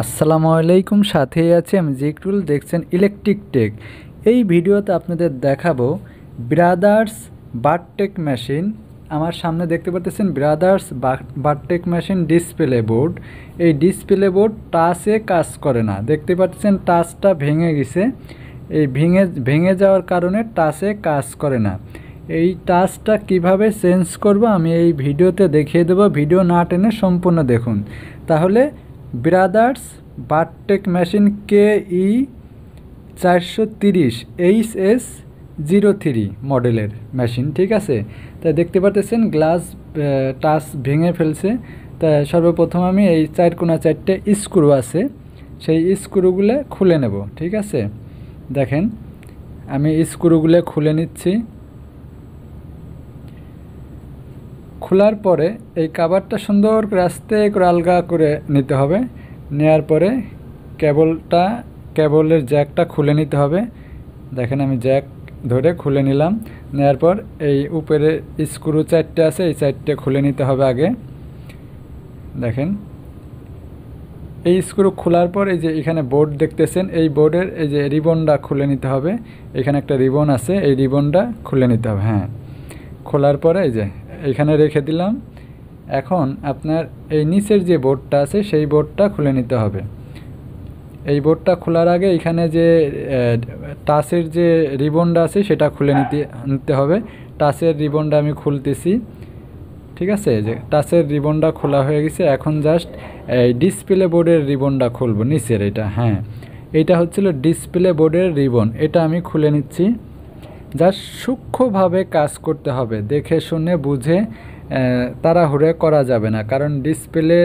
আসসালামু আলাইকুম, সাথেই আছি আমি জিকরুল। দেখছেন ইলেকট্রিক টেক। এই ভিডিওতে আপনাদের দেখাবো ব্রাদার্স বারটেক মেশিন। আমার সামনে দেখতে পাচ্ছেন ব্রাদার্স বারটেক মেশিন ডিসপ্লে বোর্ড। এই ডিসপ্লে বোর্ড টাচে কাজ করে না, দেখতে পাচ্ছেন টাচটা ভেঙে গেছে। এই ভেঙে যাওয়ার কারণে টাচে কাজ করে না। এই টাচটা কিভাবে চেঞ্জ করব আমি এই ভিডিওতে দেখিয়ে দেব। ভিডিও না টেনে সম্পূর্ণ দেখুন, তাহলে ব্রাদার্স বারটেক মেশিন KE 430 HS03 মডেলের মেশিন, ঠিক আছে। তাই দেখতে পাচ্ছেন গ্লাস টাচ ভেঙে ফেলছে। তা সর্বপ্রথম আমি এই চারকোনা চারটে স্ক্রু আছে, সেই স্ক্রুগুলো খুলে নেব, ঠিক আছে। দেখেন আমি স্ক্রুগুলো খুলে নিচ্ছি। খোলার পরে এই কাভারটা সুন্দর করে আস্তে করে আলগা করে নিতে হবে। নেয়ার পরে কেবলের জ্যাকটা খুলে নিতে হবে। দেখেন আমি জ্যাক ধরে খুলে নিলাম। নেয়ার পর এই উপরে স্ক্রু চারটে আছে, এই চারটে খুলে নিতে হবে আগে। দেখেন এই স্ক্রু খোলার পর এই যে এখানে বোর্ড দেখতেছেন, এই বোর্ডের এই যে রিবনটা খুলে নিতে হবে। এখানে একটা রিবন আছে, এই রিবনটা খুলে নিতে হবে। হ্যাঁ, খোলার পরে এই যে এখানে রেখে দিলাম। এখন আপনার এই নিচের যে বোর্ডটা আছে সেই বোর্ডটা খুলে নিতে হবে। এই বোর্ডটা খোলার আগে এখানে যে টাচের যে রিবনটা আছে সেটা খুলে নিতে হবে। টাচের রিবনটা আমি খুলতেছি, ঠিক আছে। যে টাচের রিবনটা খোলা হয়ে গেছে, এখন জাস্ট এই ডিসপ্লে বোর্ডের রিবনটা খুলবো নিচের এটা। হ্যাঁ, এইটা হচ্ছিল ডিসপ্লে বোর্ডের রিবন, এটা আমি খুলে নিচ্ছি। জাস্ট সূক্ষ্মভাবে কাজ করতে হবে, দেখে শুনে বুঝে তাড়াহুড়ো করা যাবে না, কারণ ডিসপ্লে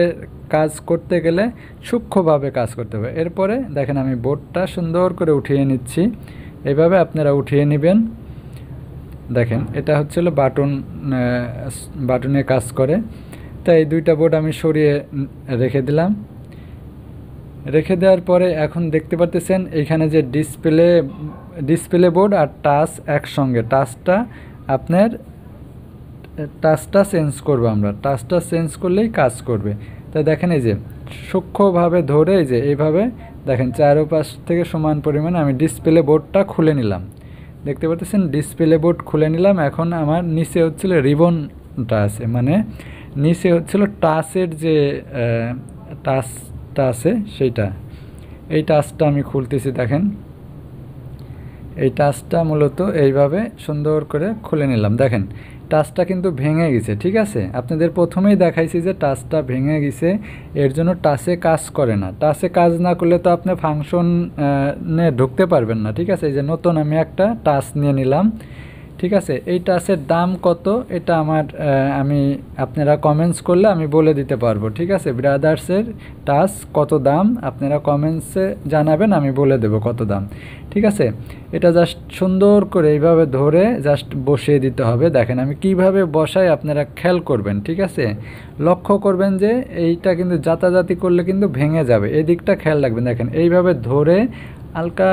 কাজ করতে গেলে সূক্ষ্মভাবে কাজ করতে হবে। এরপরে দেখেন আমি বোর্ডটা সুন্দর করে উঠিয়ে নিচ্ছি, এইভাবে আপনারা উঠিয়ে নেবেন। দেখেন এটা হচ্ছিল বাটনে কাজ করে। তাই এই দুইটা বোর্ড আমি সরিয়ে রেখে দিলাম। রেখে দেওয়ার পরে এখন দেখতে পাচ্ছেন এইখানে যে ডিসপ্লে বোর্ড আর টাচ একসঙ্গে। টাচটা চেঞ্জ করবো আমরা, টাচটা চেঞ্জ করলেই কাজ করবে। তাই দেখেন এই যে সূক্ষ্মভাবে ধরে এই যে এইভাবে দেখেন চারোপাশ থেকে সমান পরিমাণে আমি ডিসপ্লে বোর্ডটা খুলে নিলাম। দেখতে পাচ্ছেন ডিসপ্লে বোর্ড খুলে নিলাম। এখন আমার নিচে হচ্ছিল রিবনটা আছে, মানে নিচে হচ্ছিল টাচের যে টাচটা আছে সেইটা, এই টাচটা আমি খুলতেছি। দেখেন এই টাচটা মূলত এইভাবে সুন্দর করে খুলে নিলাম। দেখেন টাচটা কিন্তু ভেঙে গেছে, ঠিক আছে। আপনাদের প্রথমেই দেখাইছি যে টাচটা ভেঙে গেছে, এর জন্য টাচে কাজ করে না। টাচে কাজ না করলে তো আপনি ফাংশনে ঢুকতে পারবেন না, ঠিক আছে। এই যে নতুন আমি একটা টাচ নিয়ে নিলাম, ঠিক আছে। এই টাচের দাম কত এটা আপনারা কমেন্টস করলে আমি বলে দিতে পারবো, ঠিক আছে। ব্রাদার্সের টাচ কত দাম আপনারা কমেন্টসে জানাবেন, আমি বলে দেব কত দাম, ঠিক আছে। এটা জাস্ট সুন্দর করে এইভাবে ধরে জাস্ট বসিয়ে দিতে হবে। দেখেন আমি কিভাবে বসাই আপনারা খেয়াল করবেন, ঠিক আছে। লক্ষ্য করবেন যে এইটা কিন্তু যাতাযাতি করলে কিন্তু ভেঙে যাবে, এই দিকটা খেয়াল রাখবেন। দেখেন এইভাবে ধরে হালকা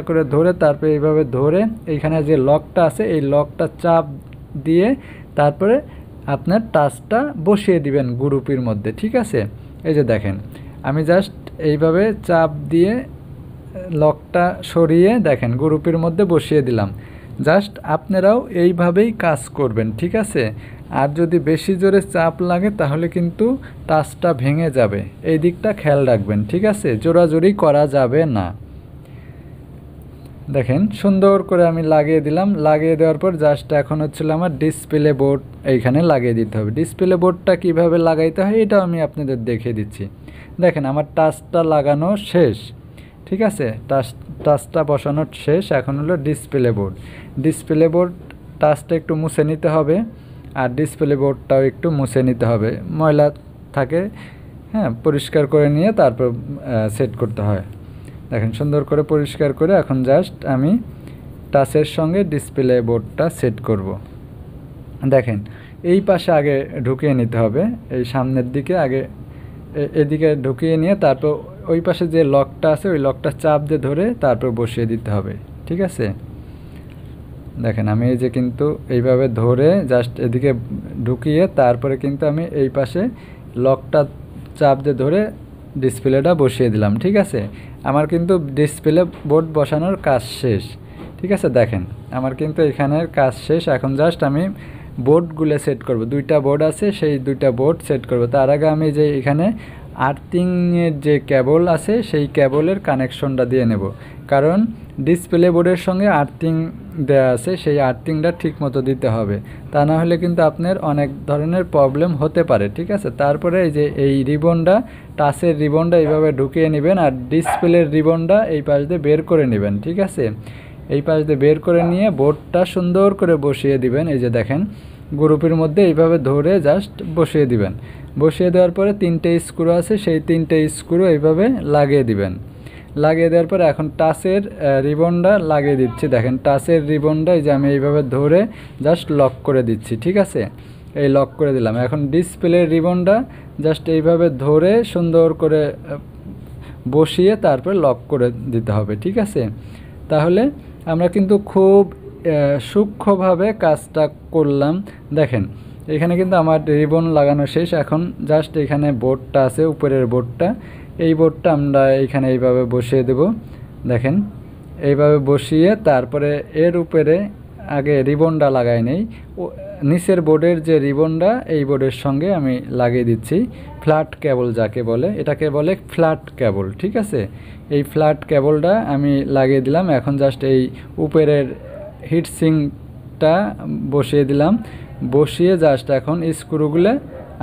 করে ধরে তারপরে এইভাবে ধরে এইখানে যে লকটা আছে এই লকটা চাপ দিয়ে তারপরে আপনার টাচটা বসিয়ে দিবেন গ্রুপের মধ্যে, ঠিক আছে। এই যে দেখেন আমি জাস্ট এইভাবে চাপ দিয়ে লকটা সরিয়ে দেখেন গ্রুপের মধ্যে বসিয়ে দিলাম। জাস্ট আপনারাও এইভাবেই কাজ করবেন, ঠিক আছে। আর যদি বেশি জোরে চাপ লাগে তাহলে কিন্তু টাচটা ভেঙে যাবে, এই দিকটা খেয়াল রাখবেন, ঠিক আছে। জোরাজোরি করা যাবে না। দেখেন সুন্দর করে আমি লাগিয়ে দিলাম। লাগিয়ে দেওয়ার পর জাস্ট এখন হচ্ছিল আমার ডিসপ্লে বোর্ড এইখানে লাগিয়ে দিতে হবে। ডিসপ্লে বোর্ডটা কিভাবে লাগাইতে হয় এটাও আমি আপনাদের দেখিয়ে দিচ্ছি। দেখেন আমার টাচটা লাগানো শেষ, ঠিক আছে। টাচটা বসানো শেষ। এখন হলো ডিসপ্লে বোর্ড টাচটা একটু মুছে নিতে হবে, আর ডিসপ্লে বোর্ডটাও একটু মুছে নিতে হবে, ময়লা থাকে। হ্যাঁ, পরিষ্কার করে নিয়ে তারপর সেট করতে হয়। দেখেন সুন্দর করে পরিষ্কার করে এখন জাস্ট আমি টাচের সঙ্গে ডিসপ্লে বোর্ডটা সেট করব। দেখেন এই পাশে আগে ঢুকিয়ে নিতে হবে, এই সামনের দিকে আগে এদিকে ঢুকিয়ে নিয়ে তারপর ওই পাশে যে লকটা আছে ওই লকটা চাপ দিয়ে ধরে তারপর বসিয়ে দিতে হবে, ঠিক আছে। দেখেন আমি এই যে কিন্তু এইভাবে ধরে জাস্ট এদিকে ঢুকিয়ে তারপরে কিন্তু আমি এই পাশে লকটা চাপ দিয়ে ধরে ডিসপ্লেটা বসিয়ে দিলাম। ঠিক আছে, আমার কিন্তু ডিসপ্লে বোর্ড বসানোর কাজ শেষ। ঠিক আছে, দেখেন আমার কিন্তু এখানের কাজ শেষ। এখন জাস্ট আমি বোর্ডগুলো সেট করব। দুইটা বোর্ড আছে, সেই দুইটা বোর্ড সেট করব। তার আগে আমি যে এখানে আর্থিংয়ের যে কেবল আছে সেই কেবলের কানেকশনটা দিয়ে নেব, কারণ ডিসপ্লে বোর্ডের সঙ্গে আর্থিং দেওয়া আছে, সেই আর্থিংটা ঠিক মতো দিতে হবে, তা না হলে কিন্তু আপনার অনেক ধরনের প্রবলেম হতে পারে। ঠিক আছে, তারপরে এই যে এই রিবনটা, টাচের রিবনটা এইভাবে ঢুকিয়ে নেবেন, আর ডিসপ্লের রিবনটা এই পাশ দিয়ে বের করে নেবেন। ঠিক আছে, এই পাশ দিয়ে বের করে নিয়ে বোর্ডটা সুন্দর করে বসিয়ে দিবেন। এই যে দেখেন গ্রুপের মধ্যে এইভাবে ধরে জাস্ট বসিয়ে দিবেন। বসিয়ে দেওয়ার পরে 3টে স্ক্রু আছে, সেই 3টে স্ক্রু এইভাবে লাগিয়ে দিবেন। লাগিয়ে দেওয়ার পরে এখন টাচের রিবনটা লাগিয়ে দিচ্ছি। দেখেন টাচের রিবনটা এই যে আমি এইভাবে ধরে জাস্ট লক করে দিচ্ছি। ঠিক আছে, এই লক করে দিলাম। এখন ডিসপ্লের রিবনটা জাস্ট এইভাবে ধরে সুন্দর করে বসিয়ে তারপরে লক করে দিতে হবে। ঠিক আছে, তাহলে আমরা কিন্তু খুব সূক্ষ্মভাবে কাজটা করলাম। দেখেন এখানে কিন্তু আমার রিবন লাগানো শেষ। এখন জাস্ট এখানে বোর্ডটা আছে, উপরের বোর্ডটা, এই বোর্ডটা আমরা এইখানে এইভাবে বসিয়ে দেব। দেখেন এইভাবে বসিয়ে তারপরে এর উপরে আগে রিবনটা লাগাই নেই, নিচের বোর্ডের যে রিবনটা এই বোর্ডের সঙ্গে আমি লাগিয়ে দিচ্ছি। ফ্ল্যাট কেবল যাকে বলে, এটাকে বলে ফ্ল্যাট কেবল। ঠিক আছে, এই ফ্ল্যাট কেবলটা আমি লাগিয়ে দিলাম। এখন জাস্ট এই উপরের হিটসিংটা বসিয়ে দিলাম। বসিয়ে জাস্ট এখন স্ক্রুগুলো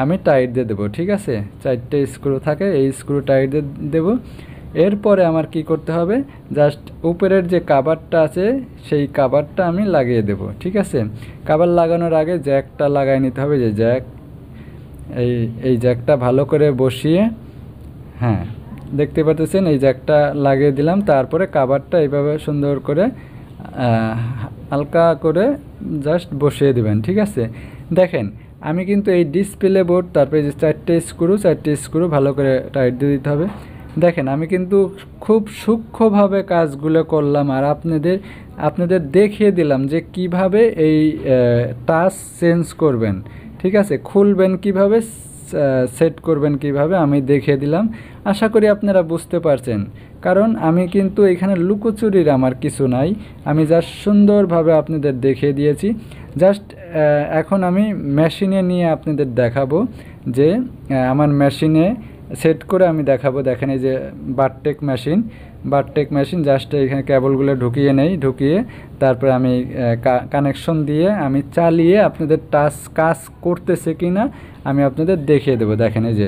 আমি টাইট দিয়ে দেবো। ঠিক আছে, 4টে স্ক্রু থাকে, এই স্ক্রু টাইট দিয়ে দেবো। এরপরে আমার কি করতে হবে, জাস্ট উপরের যে কাভারটা আছে সেই কাভারটা আমি লাগিয়ে দেব। ঠিক আছে, কাভার লাগানোর আগে জ্যাকটা লাগাই নিতে হবে। যে জ্যাক, এই জ্যাকটা ভালো করে বসিয়ে, হ্যাঁ দেখতে পাচ্ছেন এই জ্যাকটা লাগিয়ে দিলাম। তারপরে কাভারটা এইভাবে সুন্দর করে হালকা করে জাস্ট বসিয়ে দেবেন। ঠিক আছে, দেখেন আমি কিন্তু এই ডিসপ্লে বোর্ড, তারপরে যে 4টে স্ক্রু ভালো করে টাইট দিয়ে দিতে হবে। দেখেন আমি কিন্তু খুব সূক্ষ্মভাবে কাজগুলো করলাম, আর আপনাদের দেখিয়ে দিলাম যে কিভাবে এই টাচ চেঞ্জ করবেন। ঠিক আছে, খুলবেন কিভাবে, সেট করবেন কিভাবে, আমি দেখিয়ে দিলাম। আশা করি আপনারা বুঝতে পারছেন, কারণ আমি কিন্তু এখানে লুকোচুরির আমার কিছু নাই, আমি জাস্ট সুন্দরভাবে আপনাদের দেখিয়ে দিয়েছি। জাস্ট এখন আমি মেশিনে নিয়ে আপনাদের দেখাবো, যে আমার মেশিনে সেট করে আমি দেখাবো। দেখেন এই যে বারটেক মেশিন, জাস্ট এখানে কেবলগুলো ঢুকিয়ে নেই, ঢুকিয়ে তারপরে আমি কানেকশন দিয়ে আমি চালিয়ে আপনাদের টাচ কাজ করতেছে কি না আমি আপনাদের দেখিয়ে দেবো। দেখেন এই যে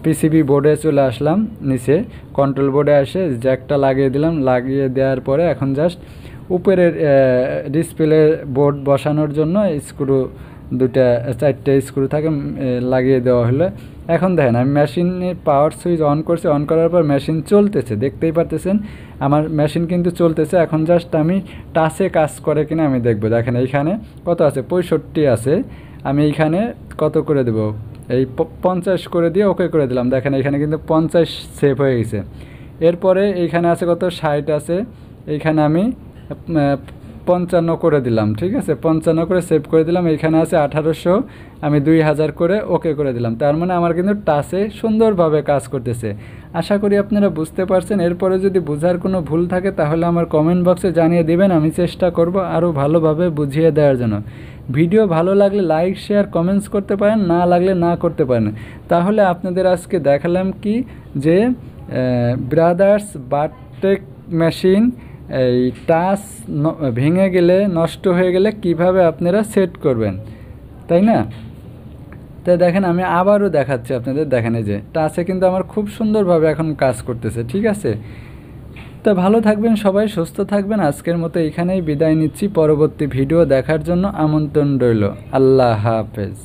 পিসিবি বোর্ডে চলে আসলাম, নিচে কন্ট্রোল বোর্ডে এসে জ্যাকটা লাগিয়ে দিলাম। লাগিয়ে দেওয়ার পরে এখন জাস্ট উপরের ডিসপ্লে বোর্ড বসানোর জন্য স্ক্রু 4টে স্ক্রু থাকে, লাগিয়ে দেওয়া হলো। এখন দেখেন আমি মেশিনের পাওয়ার সুইচ অন করছি, অন করার পর মেশিন চলতেছে, দেখতেই পারতেছেন আমার মেশিন কিন্তু চলতেছে। এখন জাস্ট আমি টাচে কাজ করে কিনা আমি দেখব। দেখেন এইখানে কত আছে, 65 আছে, আমি এইখানে কত করে দেব, এই 50 করে দিয়ে ওকে করে দিলাম। দেখেন এখানে কিন্তু 50 সেভ হয়ে গেছে। এরপরে এইখানে আছে কত, 60 আছে, এইখানে আমি 55 করে দিলাম। ঠিক আছে, 55 করে সেভ করে দিলাম। এইখানে আছে 1800, আমি 2000 করে ওকে করে দিলাম। তার মানে আমার কিন্তু টাচে সুন্দরভাবে কাজ করতেছে। আশা করি আপনারা বুঝতে পারছেন। এরপরে যদি বোঝার কোনো ভুল থাকে তাহলে আমার কমেন্ট বক্সে জানিয়ে দিবেন, আমি চেষ্টা করব আরও ভালোভাবে বুঝিয়ে দেওয়ার জন্য। ভিডিও ভালো লাগলে লাইক শেয়ার কমেন্টস করতে পারেন, না লাগলে না করতে পারেন। তাহলে আপনাদের আজকে দেখালাম কি, যে ব্রাদার্স বারটেক মেশিন এই টাচ ভেঙে গেলে, নষ্ট হয়ে গেলে কিভাবে আপনারা সেট করবেন, তাই না? তাই দেখেন আমি আবারও দেখাচ্ছি আপনাদের। দেখেন এই যে টাচে কিন্তু আমার খুব সুন্দরভাবে এখন কাজ করতেছে। ঠিক আছে, তা ভালো থাকবেন সবাই, সুস্থ থাকবেন। আজকের মতো এখানেই বিদায় নিচ্ছি। পরবর্তী ভিডিও দেখার জন্য আমন্ত্রণ রইল। আল্লাহ হাফেজ।